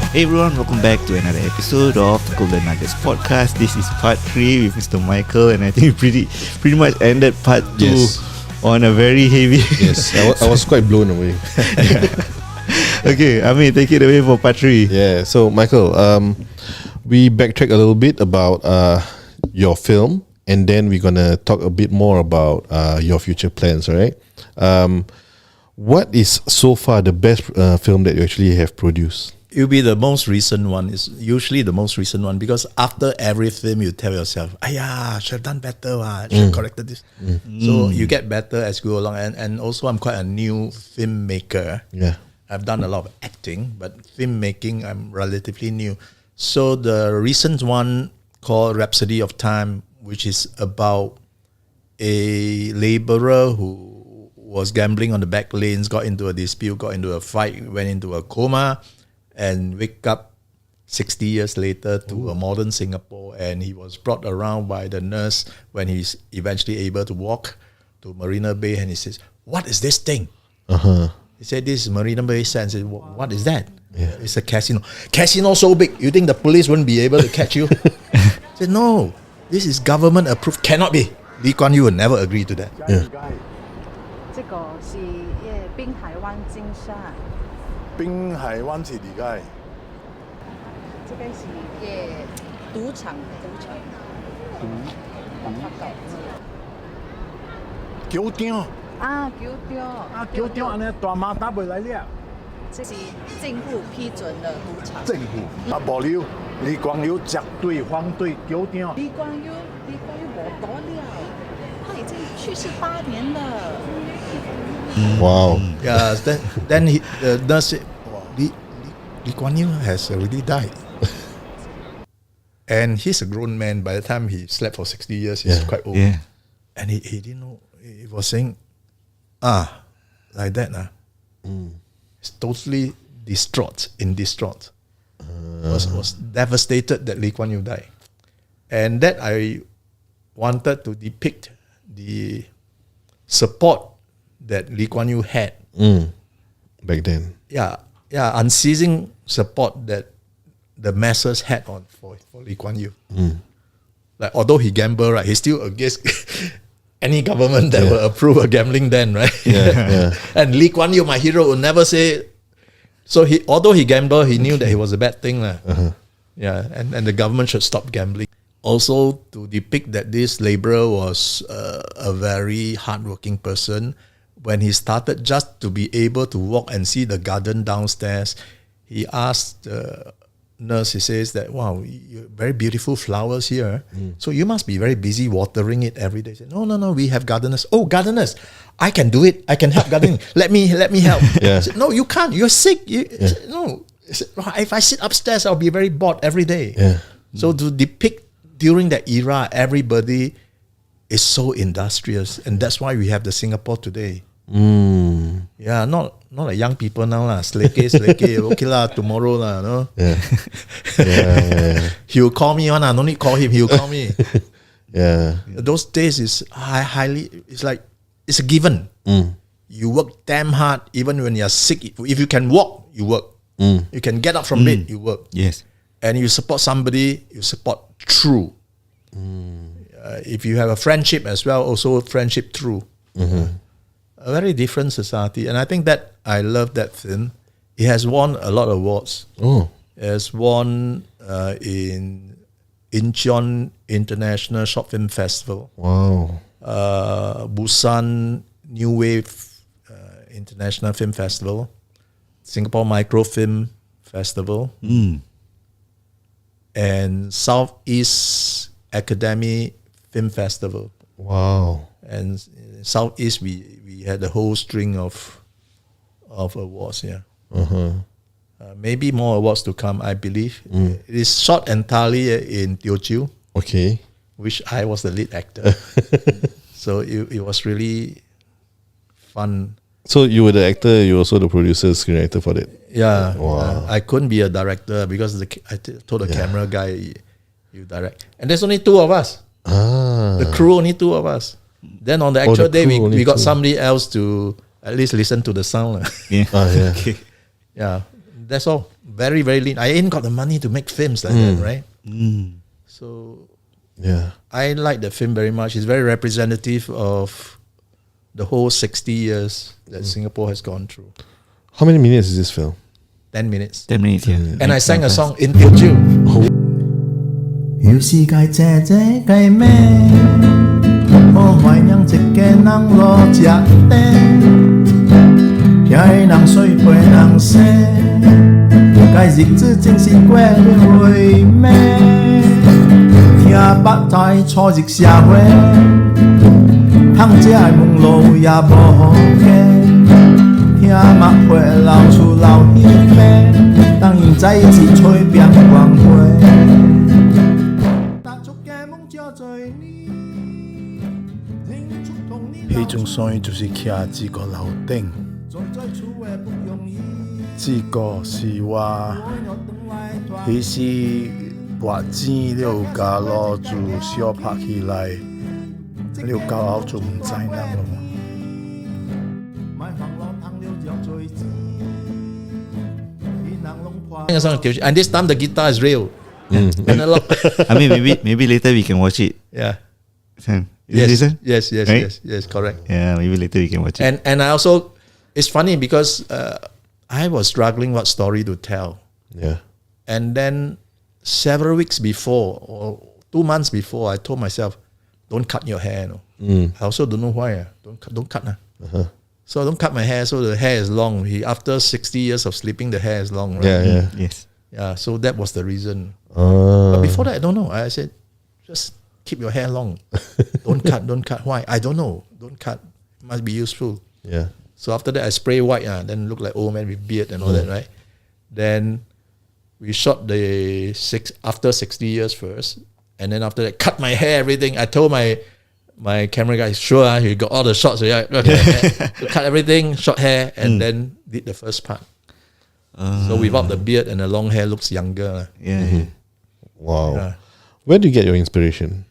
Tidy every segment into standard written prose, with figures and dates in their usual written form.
Hey everyone, welcome back to another episode of the Golden Nuggets podcast. This is part 3 with Mr. Michael, and I think we pretty much ended part 2 on a very heavy. Yes, I was quite blown away. Okay, Ami, take it away for part 3. Yeah, so Michael, we backtrack a little bit about your film, and then we're gonna talk a bit more about your future plans. All right. What is so far the best film that you actually have produced? It will be the most recent one. It's usually the most recent one because after every film, you tell yourself, "Ayah, should have done better. Should have corrected this." So you get better as you go along. And also, I'm quite a new filmmaker. Yeah. I've done a lot of acting, but filmmaking, I'm relatively new. So the recent one called Rhapsody of Time, which is about a laborer who was gambling on the back lanes, got into a dispute, got into a fight, went into a coma, and wake up 60 years later to a modern Singapore, and he was brought around by the nurse when he's eventually able to walk to Marina Bay, and he says, "What is this thing?" He said, "This is Marina Bay Sands." I said, "What is that?" Yeah. It's a casino. Casino so big, you think the police wouldn't be able to catch you? I said, "No, this is government approved. Cannot be." Lee Kuan Yew would never agree to that. Yeah. 这个是滨海湾金沙，滨海湾是理解，这个是赌场，球场啊，球场啊，球场安尼大马打袂来了。这是政府批准的赌场。政府啊，无理由，李光友绝对反对球场。李光耀无得了，他已经去世8年了。 Wow. Yeah, then the nurse said, Lee Kuan Yew has already died. And he's a grown man. By the time he slept for 60 years, he's quite old. Yeah. And he didn't know. He was saying, like that. He's totally distraught. Was devastated that Lee Kuan Yew died. And that I wanted to depict the support that Lee Kuan Yew had. Back then. Yeah, unceasing support that the masses had for Lee Kuan Yew. Like, although he gambled, right, he's still against any government that will approve of gambling then, right? Yeah. And Lee Kuan Yew, my hero, would never say. So although he gambled, he knew that it was a bad thing, Yeah, and the government should stop gambling. Also, to depict that this laborer was a very hardworking person. When he started just to be able to walk and see the garden downstairs, he asked the nurse, he says that, "Wow, very beautiful flowers here. So you must be very busy watering it every day." He said, No, we have gardeners. "Oh, gardeners, I can do it. I can help gardening. Let me help." Yeah. He said, "No, you can't. You're sick." He said, "No." He said, "If I sit upstairs, I'll be very bored every day." Yeah. So to depict during that era, everybody is so industrious, and that's why we have the Singapore today. Yeah, not like young people now lah. Slake, okay lah, tomorrow lah, no. Yeah. He will call me one, no need call him. He will call me. Yeah. Those days is highly. It's like it's a given. You work damn hard, even when you're sick. If you can walk, you work. You can get up from bed, you work. Yes. And you support somebody, you support true. If you have a friendship as well, also friendship true. A very different society, and I think that I love that film. It has won a lot of awards. Oh. It has won in Incheon International Short Film Festival, Wow. Busan New Wave International Film Festival, Singapore Microfilm Festival, and Southeast Academy Film Festival. Wow. And Southeast, we had a whole string of awards. Yeah, maybe more awards to come. I believe it is shot entirely in Teochew, Okay. which I was the lead actor. So it was really fun. So you were the actor, you were also the producer, screenwriter for that. Yeah, Wow. I couldn't be a director because I told the camera guy, "You direct," and there's only 2 of us. The crew, only 2 of us. Then on the actual day, crew only we got 2. somebody else to at least listen to the sound. Yeah. Yeah. Okay. Yeah, that's all. very, very lean. I ain't got the money to make films like that, right? So Yeah. I like the film very much. It's very representative of the whole 60 years that Singapore has gone through. How many minutes is this film? 10 minutes. 10 minutes, yeah. And I sang a song in Teochew. 有時界姐姐計咩？我懷念一個人落食丁，聽的人水陪人洗，該日子真是過了回味。聽北台初入社會，通這門路也無好行，聽麥會老厝老兄妹，當然在一起吹邊光輝。迄種山就是徛一個樓頂，這個是我，迄時撥錢了加路就小拍起來，了到後就唔知人咯。Sang a song in Teochew. And this time the guitar is real. Analog. I mean, maybe later we can watch it. Yeah. Sam, Yes, listen? yes, yes, Right? yes, correct. Yeah, maybe later we can watch it. And I also, it's funny because I was struggling what story to tell. Yeah. And then several weeks before, or 2 months before, I told myself, don't cut your hair. No. I also don't know why. Don't cut. So I don't cut my hair, so the hair is long. After 60 years of sleeping, the hair is long. Right? Yeah. Yes. Yeah, so that was the reason. But Uh, before that, I don't know. I said, just keep your hair long. Don't cut. Why? I don't know. Don't cut. Must be useful. yeah. So after that, I spray white. Then look like old man with beard and all that, right? Then we shot the after 60 years first. And then after that, cut my hair, everything. I told my camera guy, sure, he got all the shots. Yeah, okay. So cut everything, short hair, and then did the first part. So without the beard and the long hair, looks younger. Yeah. Wow. Yeah. Where do you get your inspiration?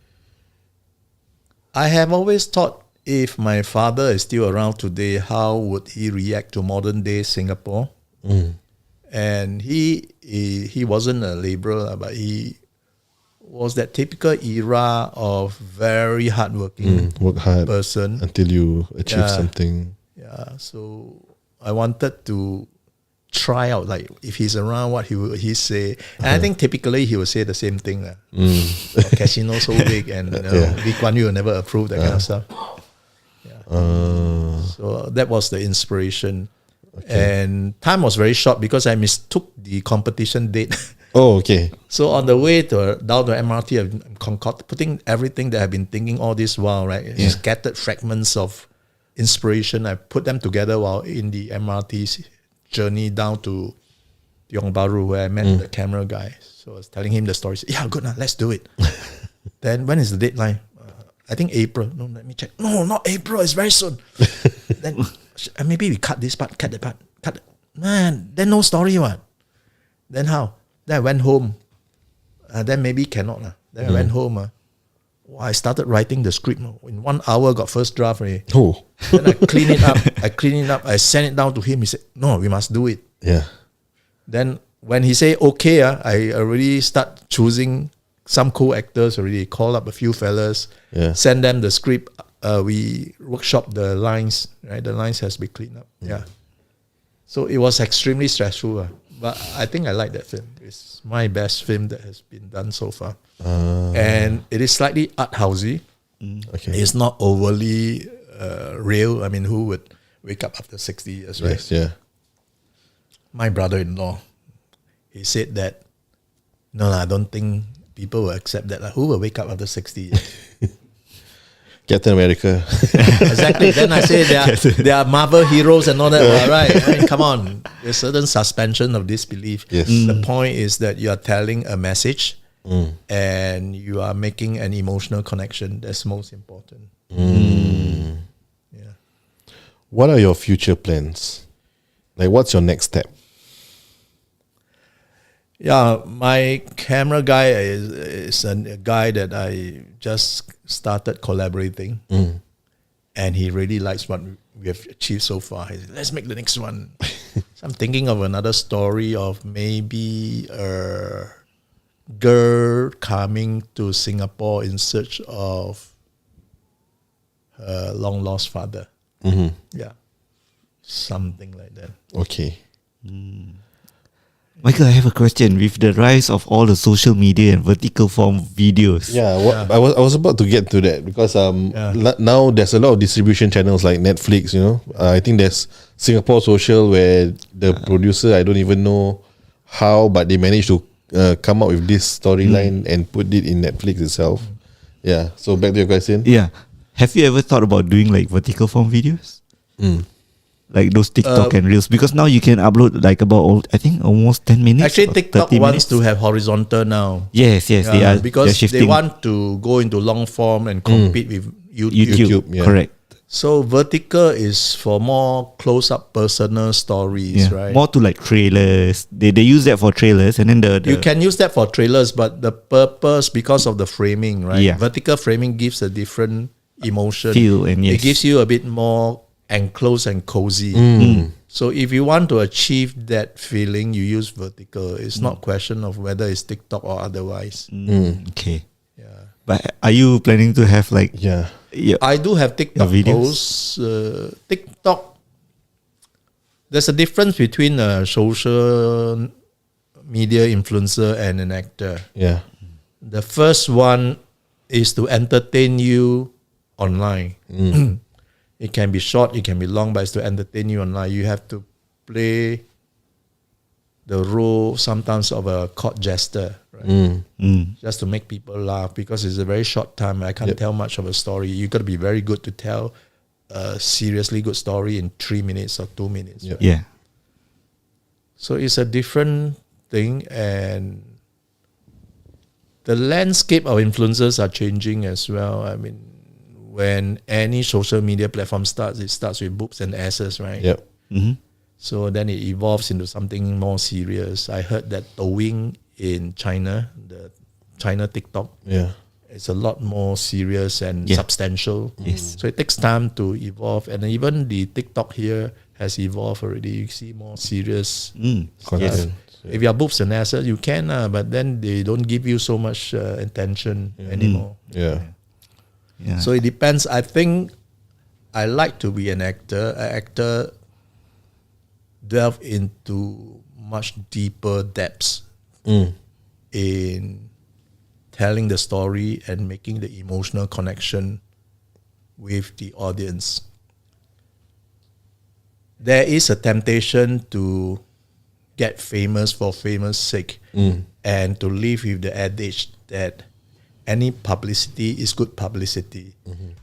I have always thought if my father is still around today, how would he react to modern day Singapore? And he wasn't a laborer, but he was that typical era of very hardworking Work hard person. until you achieve Yeah. something. Yeah, so I wanted to try out, like if he's around, what he say. And I think typically he would say the same thing. Casino so big, and Lee Kuan Yew never approved that kind of stuff. So that was the inspiration. And time was very short because I mistook the competition date. Oh, okay. So on the way down to MRT, I'm putting everything that I've been thinking all this while, right? Scattered fragments of inspiration. I put them together while in the MRT journey down to Tiong Bahru, where I met the camera guy. So I was telling him the story. He said, yeah, good, let's do it. Then when is the deadline? I think April. No, let me check. No, not April. It's very soon. Then maybe we cut this part, cut that part, cut. Man, then no story, what? Then how? Then I went home. Then maybe cannot. Then I went home. I started writing the script. In 1 hour, got first draft already. Oh. Then I clean it up. I sent it down to him. He said, no, we must do it. Yeah. Then when he said okay, I already start choosing some co-actors already. Call up a few fellas, send them the script. We workshop the lines, right? The lines has to be cleaned up. Yeah. So it was extremely stressful. But I think I like that film. It's my best film that has been done so far. And it is slightly art housey. Okay. It's not overly real. I mean, who would wake up after 60 years, right? Yes, yeah. My brother-in-law, he said that, no, I don't think people will accept that. Who will wake up after 60 years? Captain America. Exactly. Then I say there are Marvel heroes and all that. All right. I mean, come on. There's certain suspension of disbelief. Yes. The point is that you are telling a message and you are making an emotional connection. That's most important. Yeah. What are your future plans? Like, what's your next step? Yeah, my camera guy is a guy that I just started collaborating, and he really likes what we have achieved so far. He said, let's make the next one. So I'm thinking of another story of maybe a girl coming to Singapore in search of her long lost father. Yeah, something like that. Okay. Michael, I have a question. With the rise of all the social media and vertical form videos, I was about to get to that because now there's a lot of distribution channels like Netflix. I think there's Singapore Social where the producer, I don't even know how, but they managed to come up with this storyline and put it in Netflix itself. Yeah. So back to your question. yeah. Have you ever thought about doing like vertical form videos? Like those TikTok and Reels? Because now you can upload like I think almost 10 minutes. Actually, or TikTok 30 wants minutes. to have horizontal now. Yes, they are. Because they're they shifting. want to go into long form and compete with YouTube. YouTube. yeah. Correct. So vertical is for more close-up personal stories, Yeah. right? More to like trailers. They use that for trailers, and then the You can use that for trailers, but the purpose, because of the framing, right? Yeah. Vertical framing gives a different emotion. Feel, and It yes. gives you a bit more enclosed and cozy. So if you want to achieve that feeling, you use vertical. It's not question of whether it's TikTok or otherwise. Okay. Yeah. But are you planning to have like Yeah. I do have TikTok videos? posts. TikTok, there's a difference between a social media influencer and an actor. Yeah. The first one is to entertain you online. It can be short, it can be long, but it's to entertain you online. You have to play the role sometimes of a court jester, right? Just to make people laugh, because it's a very short time. I can't tell much of a story. You got to be very good to tell a seriously good story in 3 minutes or 2 minutes. Yeah. right? yeah. So it's a different thing, and the landscape of influencers are changing as well. I mean, when any social media platform starts, it starts with boobs and asses, right? Yep. So then it evolves into something more serious. I heard that Douyin in China, the China TikTok, Yeah. it's a lot more serious and Yeah. substantial. Yes. So it takes time to evolve, and even the TikTok here has evolved already. You see more serious stuff. Yes. If you are boobs and asses, you can, but then they don't give you so much attention anymore. Yeah. Yeah. So it depends. I think I like to be an actor. An actor delve into much deeper depths in telling the story and making the emotional connection with the audience. There is a temptation to get famous for famous sake and to live with the adage that any publicity is good publicity.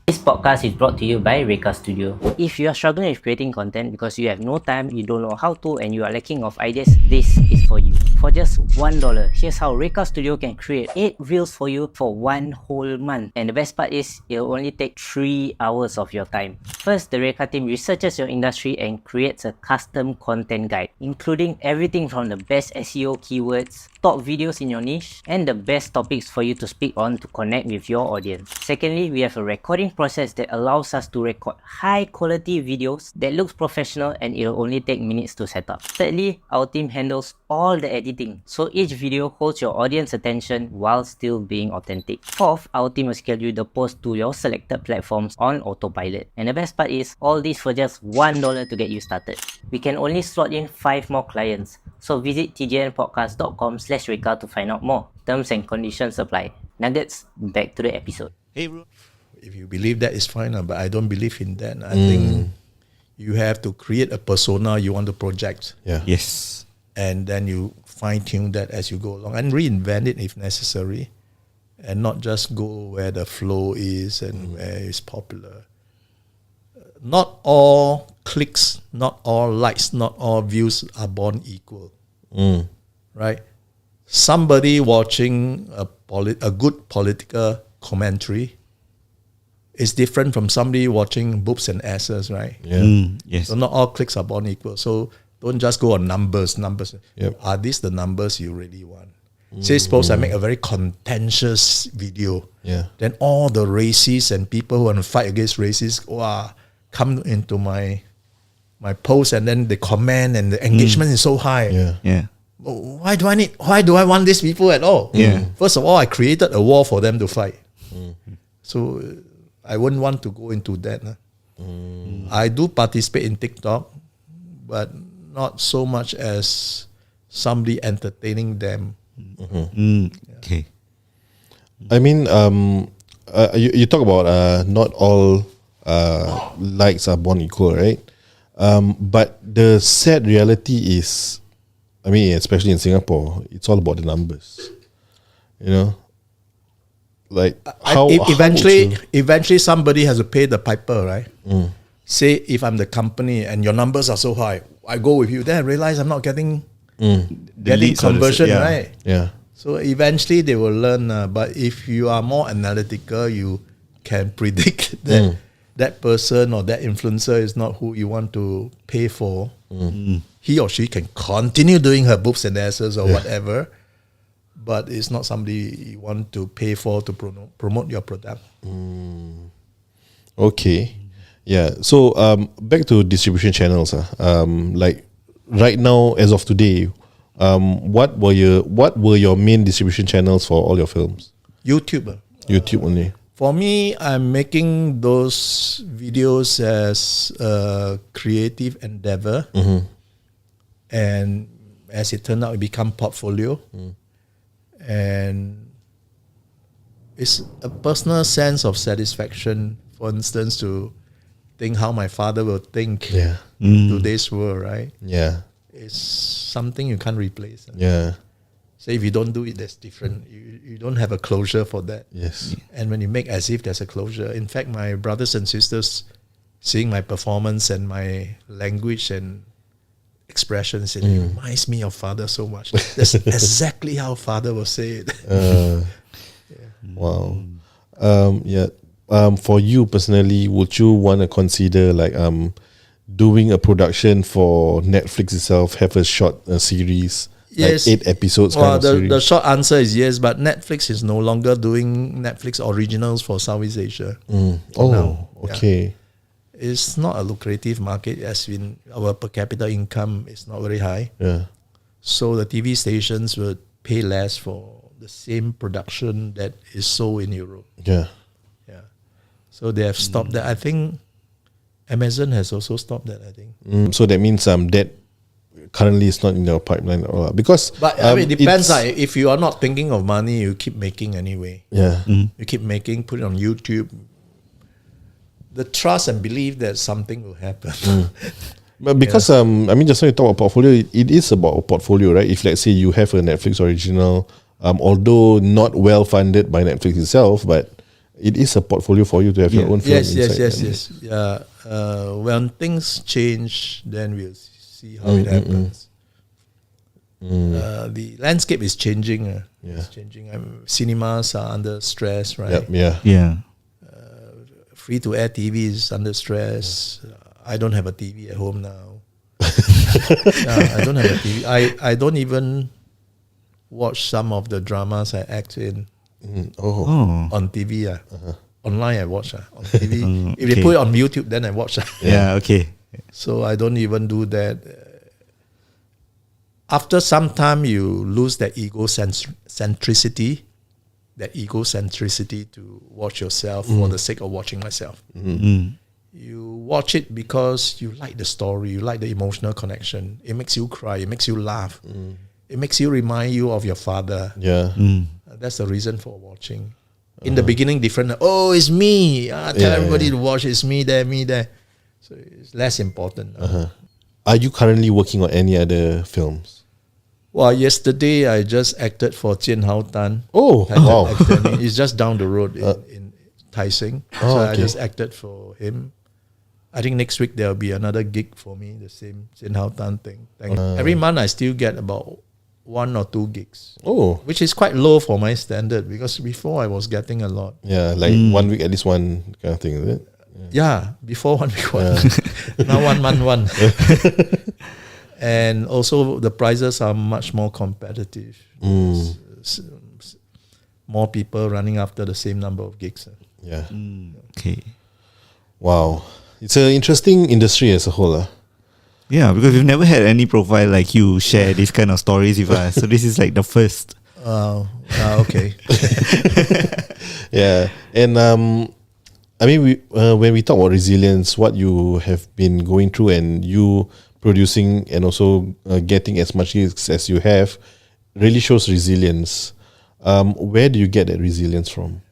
This podcast is brought to you by Reka Studio. If you are struggling with creating content because you have no time, you don't know how to, and you are lacking of ideas, this is for you. For just $1, here's how Reka Studio can create 8 reels for you for 1 whole month. And the best part is, it'll only take 3 hours of your time. First, the Reka team researches your industry and creates a custom content guide, including everything from the best SEO keywords, top videos in your niche, and the best topics for you to speak on to connect with your audience. Secondly, we have a recording process that allows us to record high quality videos that looks professional, and it'll only take minutes to set up. Thirdly, our team handles all the editing, so each video holds your audience attention while still being authentic. Fourth, our team will schedule the post to your selected platforms on autopilot. And the best part is, all this for just $1 to get you started. We can only slot in 5 more clients, so visit tjnpodcast.com/Reka to find out more. Terms and conditions apply. Nuggets, back to the episode. Hey, bro. If you believe that, is fine, but I don't believe in that. I think you have to create a persona you want to project, Yeah. Yes. and then you fine-tune that as you go along and reinvent it if necessary, and not just go where the flow is and where it's popular. Not all clicks, not all likes, not all views are born equal. Right? Somebody watching a good political commentary is different from somebody watching boobs and asses, right? Yeah. Yes. So not all clicks are born equal. So don't just go on numbers. Yep. Are these the numbers you really want? Say suppose I make a very contentious video. Yeah. Then all the racists and people who want to fight against racists, come into my my post, and then they comment and the engagement is so high. Yeah. Yeah. Why do I want these people at all? Yeah. First of all, I created a war for them to fight. So I wouldn't want to go into that. I do participate in TikTok, but not so much as somebody entertaining them. Okay. I mean, you talk about not all likes are born equal, right? But the sad reality is, I mean, especially in Singapore, it's all about the numbers. You know, like eventually somebody has to pay the piper, right? Say if I'm the company and your numbers are so high, I go with you. Then I realize I'm not getting leads are the conversion, same, yeah. right? Yeah. So eventually they will learn. But if you are more analytical, you can predict that that person or that influencer is not who you want to pay for. He or she can continue doing her boobs and asses or whatever, but it's not somebody you want to pay for to promote your product. Okay. Yeah. So back to distribution channels. Like right now, as of today, what were your main distribution channels for all your films? YouTube. YouTube only. For me, I'm making those videos as a creative endeavor, and as it turned out, it become portfolio, and it's a personal sense of satisfaction. For instance, to think how my father will think Yeah. in today's world, right? Yeah. It's something you can't replace. Yeah. So if you don't do it, that's different. You don't have a closure for that. Yes. And when you make as if there's a closure, in fact, my brothers and sisters seeing my performance and my language and expressions, it reminds me of father so much. That's exactly how father will say it. Wow. Yeah. For you personally, would you want to consider like doing a production for Netflix itself, have a short series? Yes. Like 8 episodes Well, kind of series? the short answer is yes, but Netflix is no longer doing Netflix originals for Southeast Asia. Oh, now. okay. It's not a lucrative market, as in our per capita income is not very high. Yeah. So the TV stations would pay less for the same production that is sold in Europe. Yeah. Yeah. So they have stopped that. I think Amazon has also stopped that, I think. So that means that currently it's not in your pipeline at all. Because But I mean, it depends. it's- If you are not thinking of money, you keep making anyway. Yeah. You keep making, put it on YouTube. The trust and belief that something will happen. But because I mean, just when you talk about portfolio, it is about a portfolio, right? If let's say you have a Netflix original, although not well funded by Netflix itself, but it is a portfolio for you to have your own film. Yes. Yeah. When things change, then we'll see how it happens. The landscape is changing. It's changing. Cinemas are under stress, right? Yep, yeah. Yeah. Free-to-air TV is under stress. I don't have a TV at home now. I don't have a TV. I don't even watch some of the dramas I act in Oh. on TV. Online I watch. On TV. If they okay. put it on YouTube, then I watch. Yeah. Okay. So I don't even do that. After some time, you lose that egocentricity to watch yourself for the sake of watching myself. You watch it because you like the story, you like the emotional connection. It makes you cry, it makes you laugh. It makes you remind you of your father. Yeah. That's the reason for watching. In the beginning, different. Oh, it's me. Tell everybody to watch. It's me there, me there. So it's less important. Are you currently working on any other films? Well, yesterday I just acted for Jian Hao Tan. Oh, wow. It's just down the road in Tai Seng. So I okay. just acted for him. I think next week there'll be another gig for me, the same Jian Hao Tan thing. Every month I still get about 1 or 2 gigs, Oh, which is quite low for my standard because before I was getting a lot. yeah, like 1 week at least one kind of thing, is it? Yeah, before 1 week one. Now 1 month one. And also the prices are much more competitive. More people running after the same number of gigs. Yeah. Okay. Wow. It's an interesting industry as a whole. Yeah, because we've never had any profile like you share this kind of stories with us. So this is like the first. Okay. Yeah, and I mean, when we talk about resilience, what you have been going through, and you producing and also getting as much gigs as you have, really shows resilience. Where do you get that resilience from?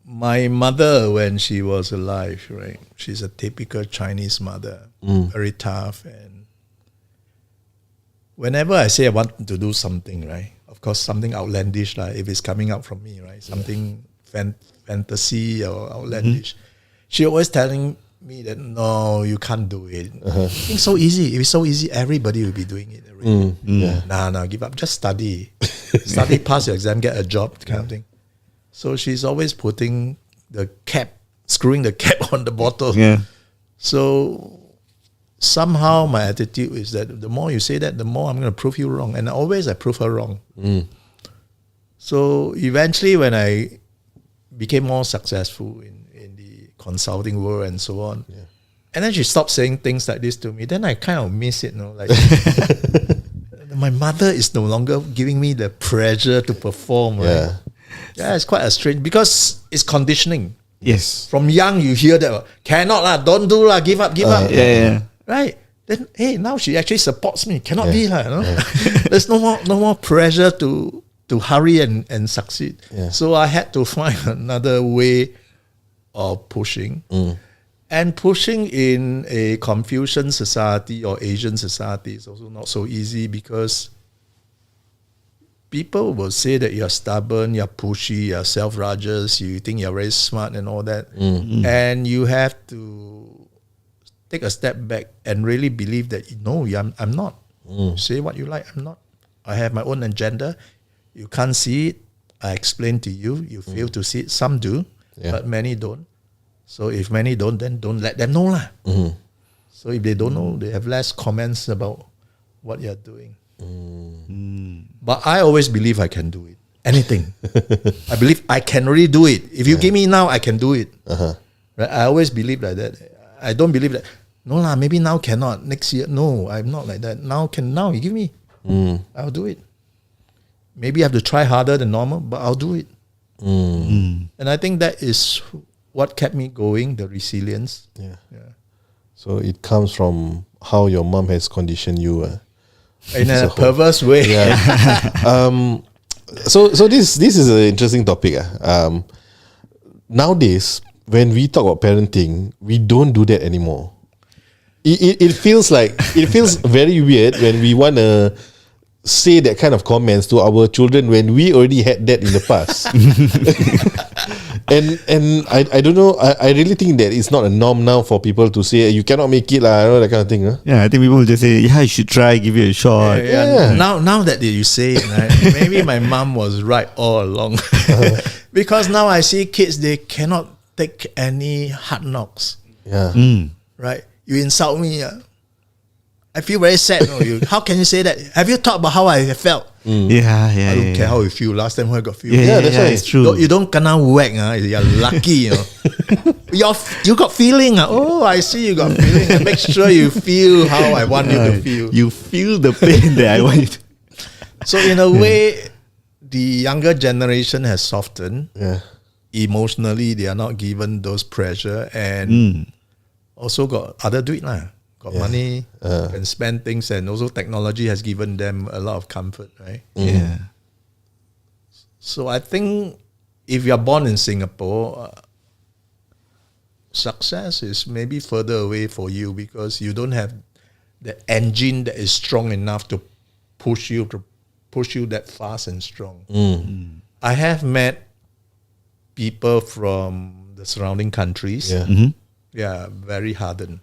My mother, when she was alive, right? She's a typical Chinese mother, very tough. And whenever I say I want to do something, right? Of course, something outlandish, like if it's coming out from me, right? Something fantasy or outlandish. She always telling me that no, you can't do it. It's so easy. If it's so easy, everybody will be doing it already. Nah, give up. Just study. Study, pass your exam, get a job, kind of thing. So she's always putting the cap, screwing the cap on the bottle. Yeah. So somehow my attitude is that the more you say that, the more I'm going to prove you wrong. And always I prove her wrong. So eventually when I became more successful in the consulting world and so on, and then she stopped saying things like this to me, then I kind of miss it, like my mother is no longer giving me the pressure to perform, right? Yeah, it's quite a strange, because it's conditioning. Yes. From young, you hear that, cannot lah, don't do lah, give up. Yeah. Right? Then, hey, now she actually supports me. Cannot be lah, There's no more pressure to hurry and succeed. So I had to find another way of pushing. And pushing in a Confucian society or Asian society is also not so easy, because people will say that you're stubborn, you're pushy, you're self-righteous, you think you're very smart and all that. And you have to take a step back and really believe that, no, I'm not. Say what you like, I'm not. I have my own agenda. You can't see it. I explain to you. You fail to see it. Some do, but many don't. So if many don't, then don't let them know lah. So if they don't know, they have less comments about what you're doing. But I always believe I can do it. Anything. I believe I can really do it. If you give me now, I can do it. Right? I always believe like that. I don't believe that, no lah, maybe now cannot, next year. No, I'm not like that. Now you give me. I'll do it. Maybe I have to try harder than normal, but I'll do it. And I think that is what kept me going, the resilience. So it comes from how your mom has conditioned you. In a perverse way. So this is an interesting topic. Nowadays, when we talk about parenting, we don't do that anymore. It feels very weird when we want to say that kind of comments to our children when we already had that in the past. and I don't know, I really think that it's not a norm now for people to say you cannot make it lah, that kind of thing. Yeah, I think people will just say, yeah, you should try, give it a shot. Now that you say it, right, maybe my mom was right all along. Because now I see kids, they cannot take any hard knocks. Right? You insult me, I feel very sad. How can you say that? Have you thought about how I felt? I don't care how you feel. Last time how I got feel. That's right. It's true. You don't kena whack. You're lucky. You got feeling. Oh, I see you got feeling. Make sure you feel how I want you to feel. You feel the pain that I want you to. So in a way, the younger generation has softened. Emotionally, they are not given those pressure, and also got other do it lah. Got money, can spend things, and also technology has given them a lot of comfort, right? So I think if you're born in Singapore, success is maybe further away for you, because you don't have the engine that is strong enough to push you that fast and strong. I have met people from the surrounding countries. Very hardened.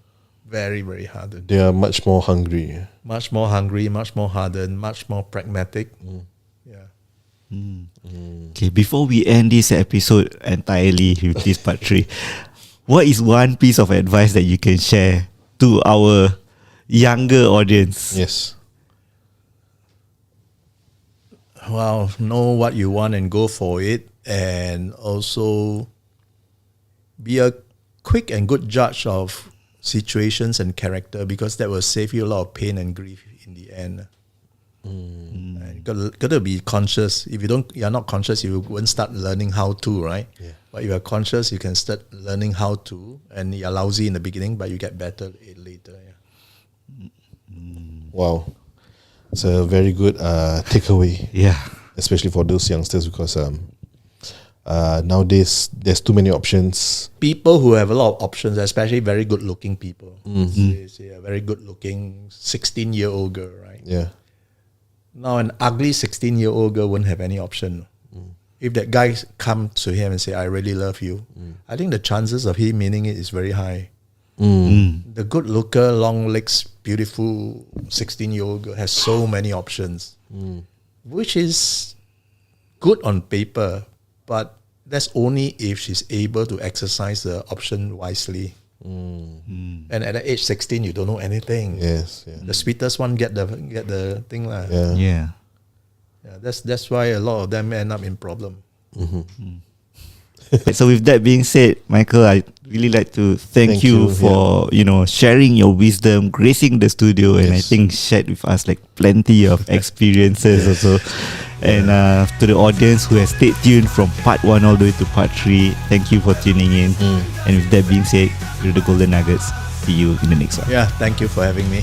Very, very hardened. They are much more hungry. Much more hungry, much more hardened, much more pragmatic. Okay, before we end this episode entirely with this part 3, what is one piece of advice that you can share to our younger audience? Yes. Well, know what you want and go for it, and also be a quick and good judge of situations and character, because that will save you a lot of pain and grief in the end. Got to be conscious. If you're not conscious, you won't start learning how to, right? Yeah. But if you're conscious, you can start learning how to, and you're lousy in the beginning, but you get better later. Yeah. Wow, it's a very good takeaway, Yeah. especially for those youngsters, because nowadays there's too many options. People who have a lot of options, especially very good-looking people, say a very good-looking 16-year-old girl, right? Yeah, Now, an ugly 16-year-old girl wouldn't have any option. If that guy come to him and say, "I really love you," I think the chances of him meaning it is very high. The good looker, long legs, beautiful 16-year-old girl has so many options, which is good on paper, but that's only if she's able to exercise the option wisely. And at the age 16, you don't know anything. yes, yeah, The sweetest one get the thing lah. yeah. Yeah. Yeah, that's why a lot of them end up in problem. So with that being said, Michael, I really like to thank Thank you you, for sharing your wisdom, gracing the studio, and I Yes. think shared with us like plenty of experiences also. And to the audience who has stayed tuned from part 1 all the way to part 3, thank you for tuning in. And with that being said, we're the Golden Nuggets. See you in the next one. Yeah, thank you for having me.